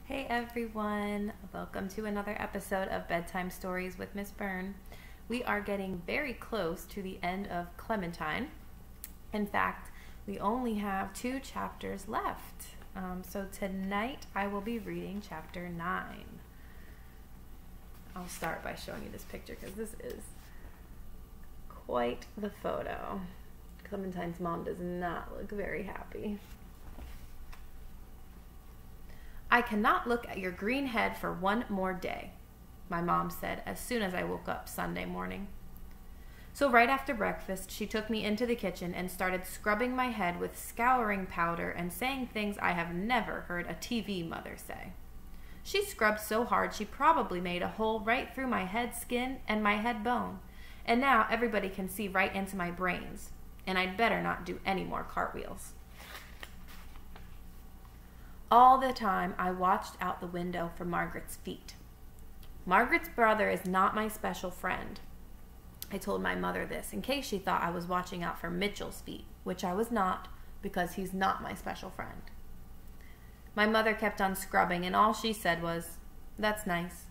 Hey everyone, welcome to another episode of Bedtime Stories with Miss Byrne. We are getting very close to the end of Clementine. In fact, we only have 2 chapters left. So tonight I will be reading chapter 9. I'll start by showing you this picture because this is quite the photo. Clementine's mom does not look very happy. "I cannot look at your green head for one more day," my mom said as soon as I woke up Sunday morning. So right after breakfast, she took me into the kitchen and started scrubbing my head with scouring powder and saying things I have never heard a TV mother say. She scrubbed so hard she probably made a hole right through my head skin and my head bone, and now everybody can see right into my brains, and I'd better not do any more cartwheels. All the time, I watched out the window for Margaret's feet. Margaret's brother is not my special friend. I told my mother this in case she thought I was watching out for Mitchell's feet, which I was not, because he's not my special friend. My mother kept on scrubbing, and all she said was, "That's nice,"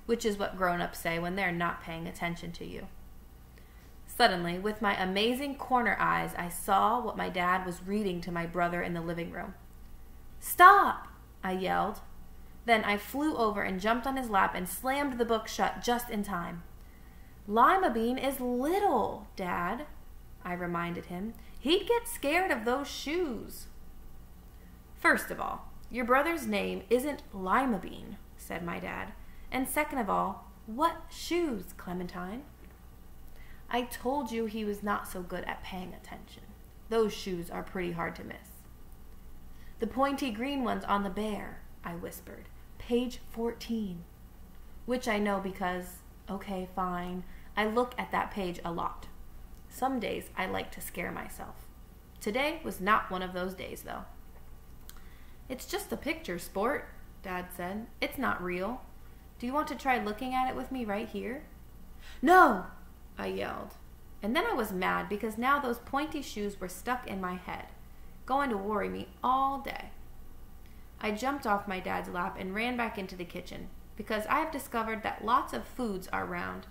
which is what grown-ups say when they're not paying attention to you. Suddenly, with my amazing corner eyes, I saw what my dad was reading to my brother in the living room. "Stop!" I yelled. Then I flew over and jumped on his lap and slammed the book shut just in time. "Lima Bean is little, Dad," I reminded him. "He'd get scared of those shoes." "First of all, your brother's name isn't Lima Bean," said my dad. "And second of all, what shoes, Clementine?" "I told you he was not so good at paying attention. Those shoes are pretty hard to miss." "The pointy green ones on the bear," I whispered. "Page 14. Which I know because, okay, fine, I look at that page a lot. Some days I like to scare myself. Today was not one of those days, though. "It's just a picture, Sport," Dad said. "It's not real. Do you want to try looking at it with me right here?" "No!" I yelled. And then I was mad because now those pointy shoes were stuck in my head, going to worry me all day. I jumped off my dad's lap and ran back into the kitchen because I have discovered that lots of foods are round.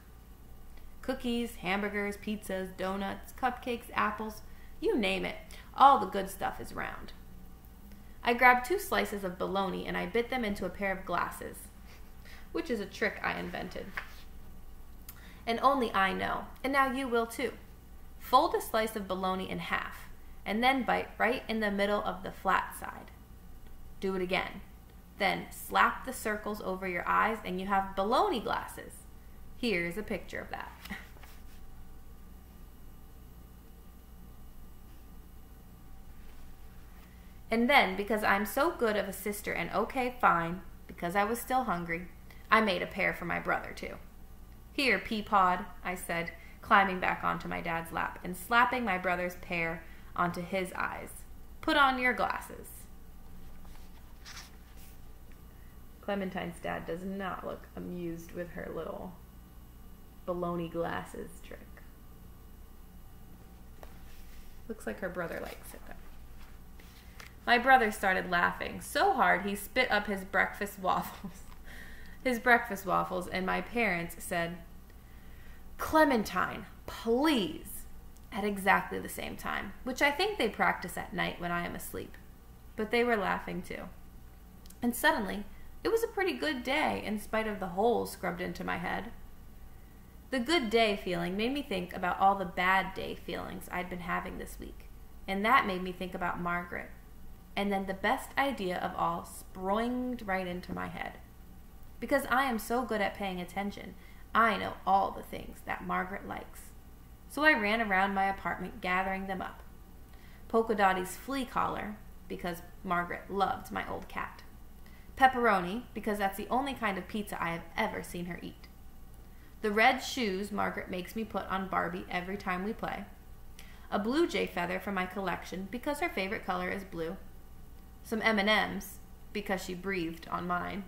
Cookies, hamburgers, pizzas, donuts, cupcakes, apples, you name it, all the good stuff is round. I grabbed 2 slices of bologna and I bit them into a pair of glasses, which is a trick I invented. And only I know, and now you will too. Fold a slice of bologna in half, and then bite right in the middle of the flat side. Do it again. Then slap the circles over your eyes and you have bologna glasses. Here's a picture of that. And then, because I'm so good of a sister and okay, fine, because I was still hungry, I made a pear for my brother too. "Here, Peapod," I said, climbing back onto my dad's lap and slapping my brother's pear onto his eyes. "Put on your glasses." Clementine's dad does not look amused with her little bologna glasses trick. Looks like her brother likes it though. My brother started laughing so hard he spit up his breakfast waffles. And my parents said, "Clementine, please," at exactly the same time, which I think they practice at night when I am asleep. But they were laughing too. And suddenly, it was a pretty good day in spite of the holes scrubbed into my head. The good day feeling made me think about all the bad day feelings I'd been having this week, and that made me think about Margaret. And then the best idea of all sproinged right into my head. Because I am so good at paying attention, I know all the things that Margaret likes. So I ran around my apartment gathering them up. Polka Dotty's flea collar, because Margaret loved my old cat. Pepperoni, because that's the only kind of pizza I have ever seen her eat. The red shoes Margaret makes me put on Barbie every time we play. A blue jay feather from my collection, because her favorite color is blue. Some M&Ms, because she breathed on mine.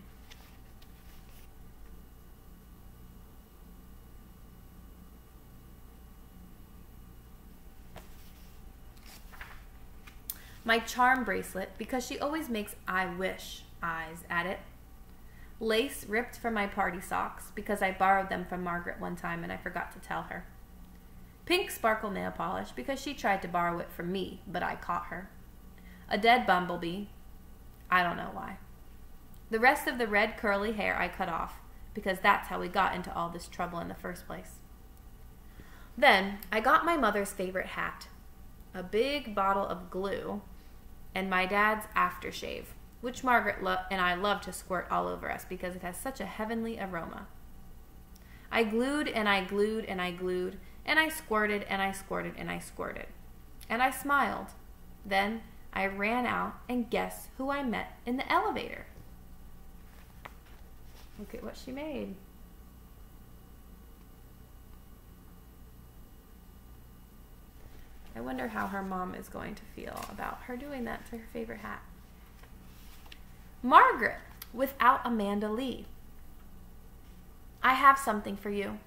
My charm bracelet, because she always makes "I wish" eyes at it Lace ripped from my party socks because I borrowed them from Margaret one time and I forgot to tell her. Pink sparkle nail polish because she tried to borrow it from me, but I caught her. A dead bumblebee. I don't know why. The rest of the red curly hair I cut off because that's how we got into all this trouble in the first place. Then I got my mother's favorite hat, a big bottle of glue, and my dad's aftershave, which Margaret and I love to squirt all over us because it has such a heavenly aroma. I glued and I glued and I glued, and I squirted and I squirted and I squirted. And I smiled. Then I ran out, and guess who I met in the elevator? Look at what she made. I wonder how her mom is going to feel about her doing that to her favorite hat. Margaret, without Amanda Lee. I have something for you,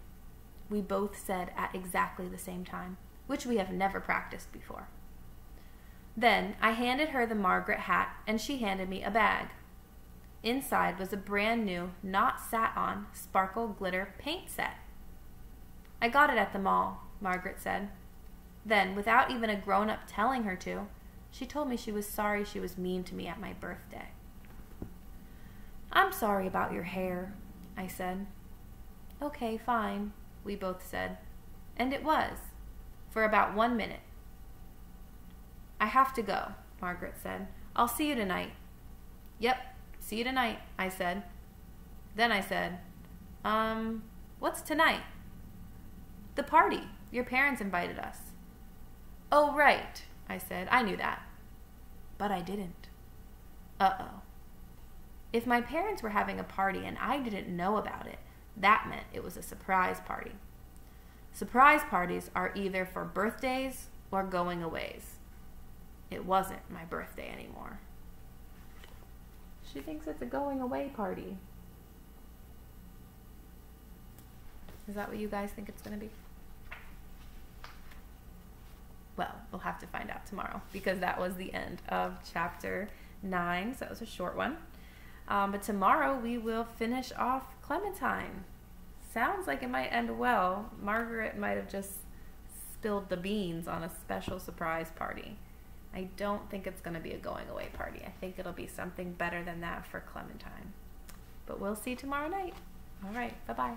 we both said at exactly the same time, which we have never practiced before. Then I handed her the Margaret hat, and she handed me a bag. Inside was a brand new, not sat on, sparkle glitter paint set. I got it at the mall, Margaret said. Then, without even a grown-up telling her to, she told me she was sorry she was mean to me at my birthday. I'm sorry about your hair, I said. Okay, fine, we both said. And it was, for about 1 minute. I have to go, Margaret said. I'll see you tonight. Yep, see you tonight, I said. Then I said, what's tonight? The party. Your parents invited us. Oh, right, I said. I knew that. But I didn't. Uh-oh. If my parents were having a party and I didn't know about it, that meant it was a surprise party. Surprise parties are either for birthdays or going aways. It wasn't my birthday anymore. She thinks it's a going away party. Is that what you guys think it's going to be? Well, we'll have to find out tomorrow because that was the end of chapter 9, so that was a short one. But tomorrow we will finish off Clementine. Sounds like it might end well. Margaret might have just spilled the beans on a special surprise party. I don't think it's going to be a going away party. I think it'll be something better than that for Clementine. But we'll see tomorrow night. All right, bye-bye.